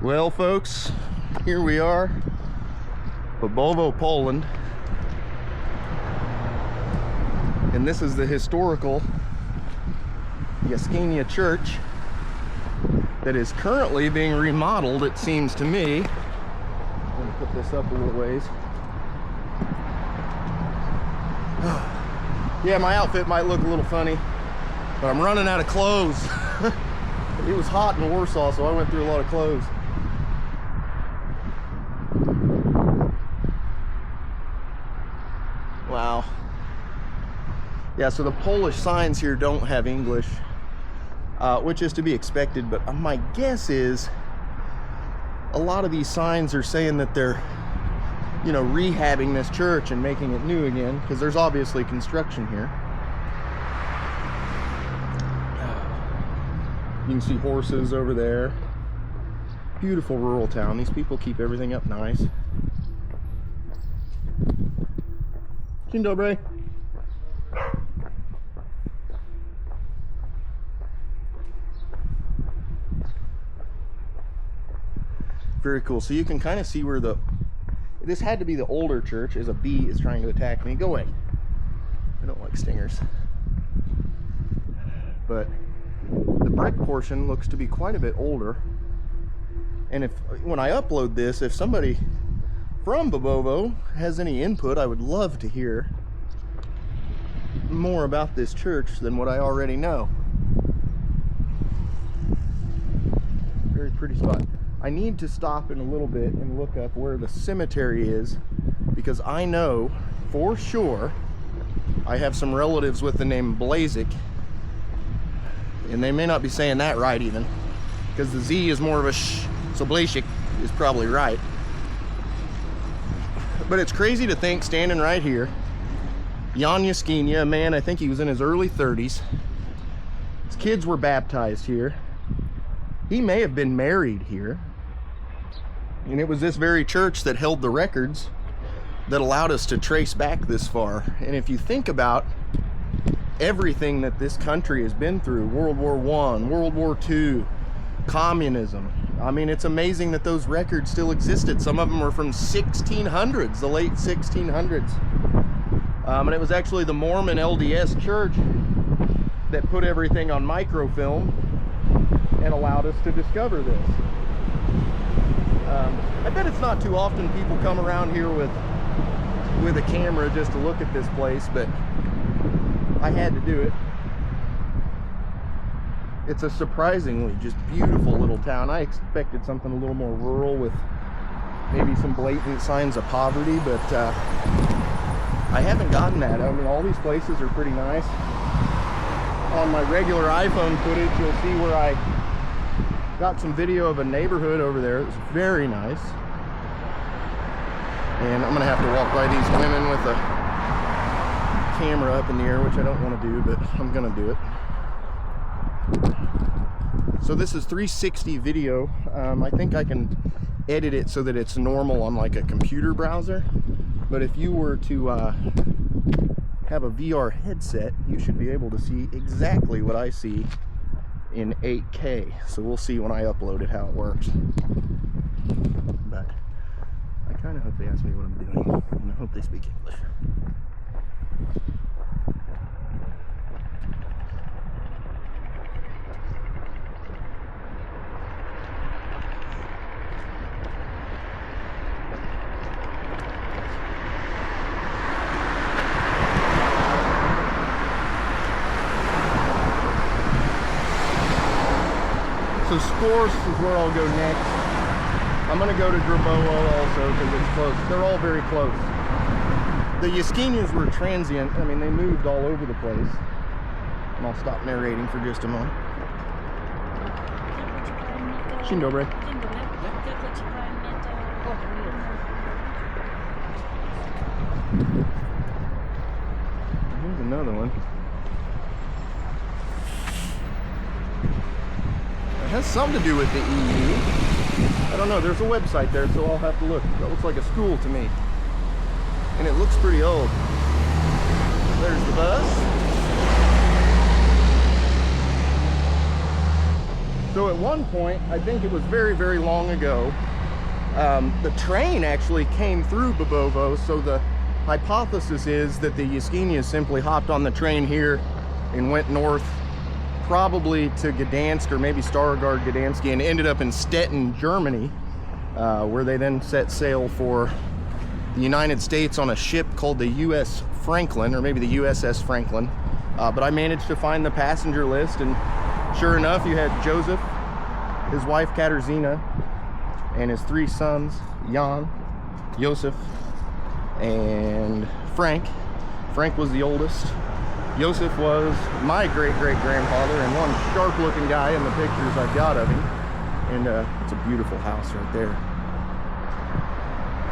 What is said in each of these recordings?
Well, folks, here we are, Bobowo, Poland, and this is the historical Jaskinia church that is currently being remodeled, it seems to me. I'm going to put this up a little ways. Yeah, my outfit might look a little funny, but I'm running out of clothes. It was hot in Warsaw, so I went through a lot of clothes. Wow. Yeah, so the Polish signs here don't have English, which is to be expected, but my guess is a lot of these signs are saying that they're, you know, rehabbing this church and making it new again, because there's obviously construction here. You can see horses over there. Beautiful rural town. These people keep everything up nice. Dzień dobry. Very cool. So you can kind of see where this had to be the older church, as a bee is trying to attack me. Go away. I don't like stingers. But the brick portion looks to be quite a bit older. And when I upload this, if somebody from Bobowo has any input, I would love to hear more about this church than what I already know. Very pretty spot. I need to stop in a little bit and look up where the cemetery is, because I know for sure I have some relatives with the name Blazik, and they may not be saying that right even, because the Z is more of a sh, so Blazik is probably right. But it's crazy to think, standing right here, Jan Jaskinia, a man, I think he was in his early 30s. His kids were baptized here. He may have been married here. And it was this very church that held the records that allowed us to trace back this far. And if you think about everything that this country has been through, World War I, World War II, communism, I mean, it's amazing that those records still existed. Some of them were from 1600s, the late 1600s. And it was actually the Mormon LDS church that put everything on microfilm and allowed us to discover this. I bet it's not too often people come around here with a camera just to look at this place, but I had to do it. It's a surprisingly just beautiful little town. I expected something a little more rural with maybe some blatant signs of poverty, but I haven't gotten that. I mean, all these places are pretty nice. On my regular iPhone footage, you'll see where I got some video of a neighborhood over there. It's very nice. And I'm gonna have to walk by these women with a camera up in the air, which I don't want to do, but I'm gonna do it. So this is 360 video. I think I can edit it so that it's normal on like a computer browser. But if you were to have a VR headset, you should be able to see exactly what I see in 8K. So we'll see when I upload it how it works. But I kind of hope they ask me what I'm doing, and I hope they speak English. So Spors is where I'll go next. I'm going to go to Bobowo also because it's close. They're all very close. The Jaskinias were transient. I mean, they moved all over the place. And I'll stop narrating for just a moment. Dzień dobry. Here's another one. It has something to do with the EU. I don't know, there's a website there, so I'll have to look. That looks like a school to me. And it looks pretty old. There's the bus. So at one point, I think it was very, very long ago, the train actually came through Bobowo. So the hypothesis is that the Jaskinia simply hopped on the train here and went north, probably to Gdansk or maybe Stargard Gdansk, and ended up in Stettin, Germany, where they then set sail for the United States on a ship called the U.S. Franklin, or maybe the USS Franklin. But I managed to find the passenger list, and sure enough, you had Joseph, his wife Katarzyna, and his 3 sons, Jan, Joseph, and Frank. Frank was the oldest. Joseph was my great-great-grandfather, and one sharp-looking guy in the pictures I've got of him. And it's a beautiful house right there.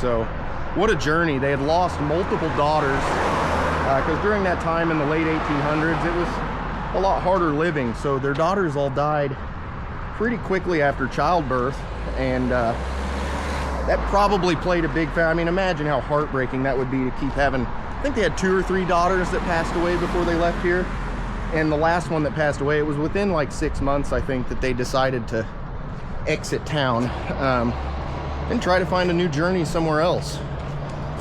So, what a journey. They had lost multiple daughters, because during that time in the late 1800s, it was a lot harder living. So their daughters all died pretty quickly after childbirth, and that probably played a big factor. I mean, imagine how heartbreaking that would be to keep having, I think they had 2 or 3 daughters that passed away before they left here. And the last one that passed away, it was within like 6 months, I think, that they decided to exit town and try to find a new journey somewhere else.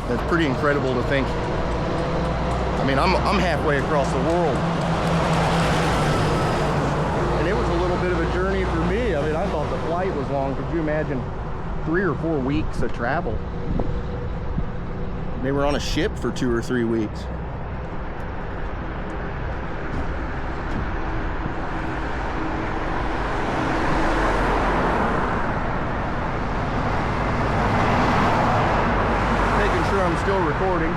That's pretty incredible to think. I mean, I'm halfway across the world. And it was a little bit of a journey for me. I mean, I thought the flight was long. Could you imagine 3 or 4 weeks of travel? They were on a ship for 2 or 3 weeks. Making sure I'm still recording.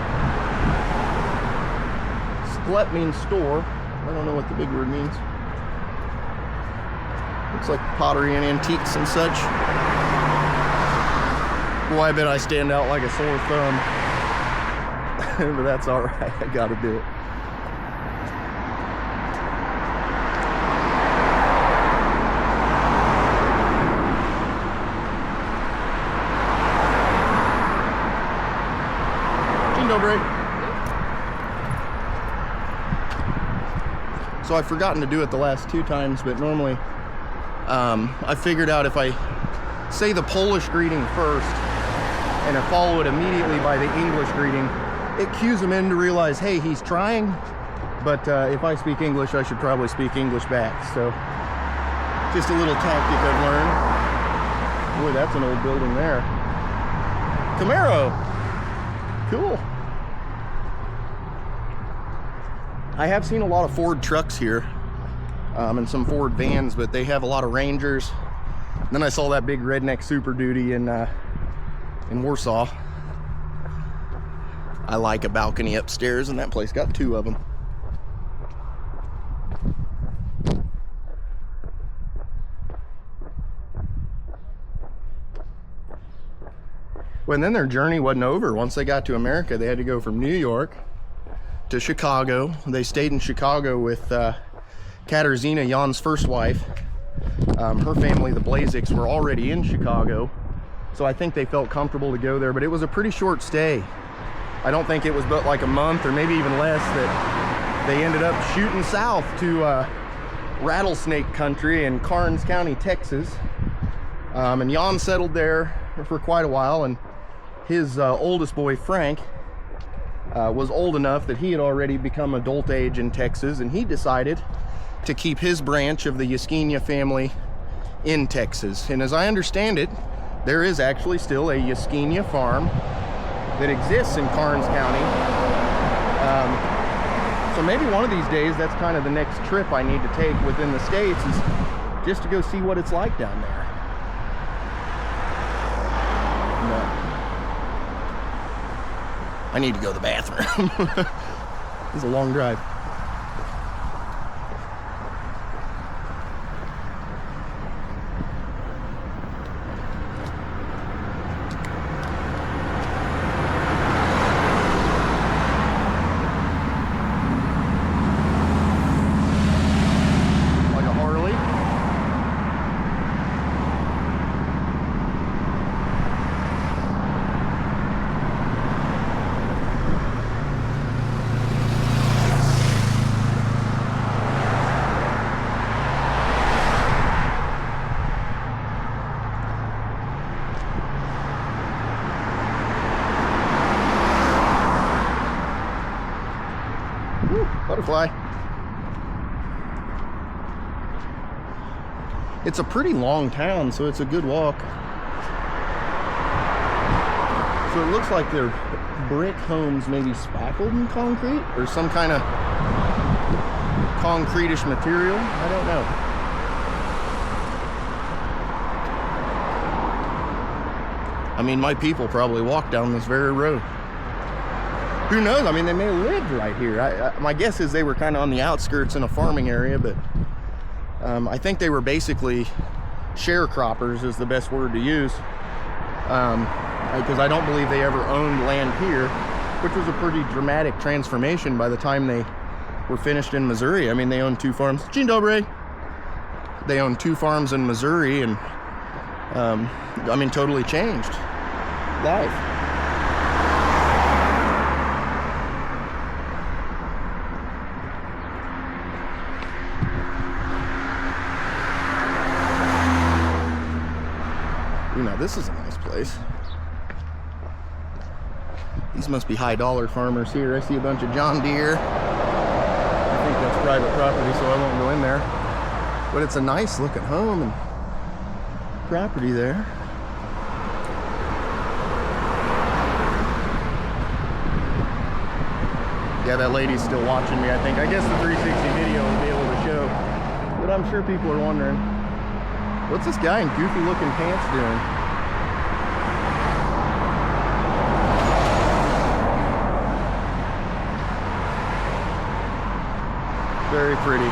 Sklep means store. I don't know what the big word means. Looks like pottery and antiques and such. Boy, I bet I stand out like a sore thumb. But that's all right. I gotta do it. Dzień dobry. So I've forgotten to do it the last 2 times, but normally I figured out if I say the Polish greeting first and I follow it immediately by the English greeting, it cues them in to realize, hey, he's trying, but if I speak English, I should probably speak English back. So just a little tactic I've learned. Boy, that's an old building there. Camaro. Cool. I have seen a lot of Ford trucks here, and some Ford vans, but they have a lot of Rangers. And then I saw that big redneck Super Duty in Warsaw. I like a balcony upstairs, and that place got 2 of them. Well, and then their journey wasn't over. Once they got to America, they had to go from New York to Chicago. They stayed in Chicago with Katarzyna, Jan's first wife. Her family, the Blaziks, were already in Chicago, so I think they felt comfortable to go there, but it was a pretty short stay. I don't think it was but like a month or maybe even less that they ended up shooting south to rattlesnake country in Karnes County, Texas. And Jan settled there for quite a while, and his oldest boy, Frank, was old enough that he had already become adult age in Texas, and he decided to keep his branch of the Jaskinia family in Texas. And as I understand it, there is actually still a Jaskinia farm that exists in Karnes County. So maybe one of these days, that's kind of the next trip I need to take within the States, is just to go see what it's like down there. I need to go to the bathroom. It's a long drive. fly. It's a pretty long town, so it's a good walk. So it looks like they're brick homes, maybe spackled in concrete or some kind of concrete-ish material. I don't know. I mean, my people probably walk down this very road. Who knows? I mean, they may have lived right here. My guess is they were kind of on the outskirts in a farming area, but I think they were basically sharecroppers is the best word to use. Because I don't believe they ever owned land here, which was a pretty dramatic transformation by the time they were finished in Missouri. I mean, they owned 2 farms. Dzień dobry. They owned 2 farms in Missouri, and I mean, totally changed life. You know, this is a nice place. These must be high-dollar farmers here. I see a bunch of John Deere. I think that's private property, so I won't go in there. But it's a nice-looking home and property there. Yeah, that lady's still watching me, I think. I guess the 360 video will be able to show. But I'm sure people are wondering, what's this guy in goofy-looking pants doing? Very pretty. You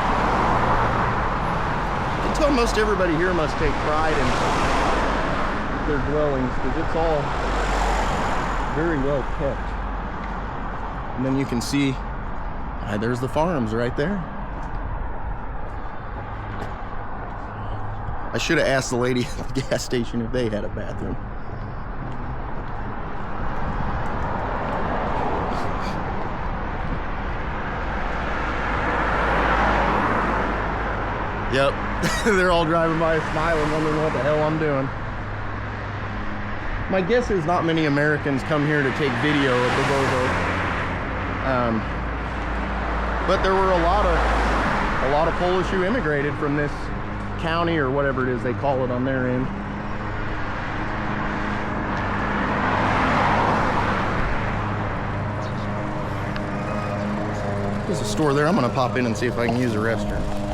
can tell most everybody here must take pride in their dwellings because it's all very well kept. And then you can see, there's the farms right there. I should have asked the lady at the gas station if they had a bathroom. Yep, they're all driving by smiling, wondering what the hell I'm doing. My guess is not many Americans come here to take video of Bobowo. But there were a lot of Polish who immigrated from this county or whatever it is they call it on their end. There's a store there. I'm gonna pop in and see if I can use a restroom.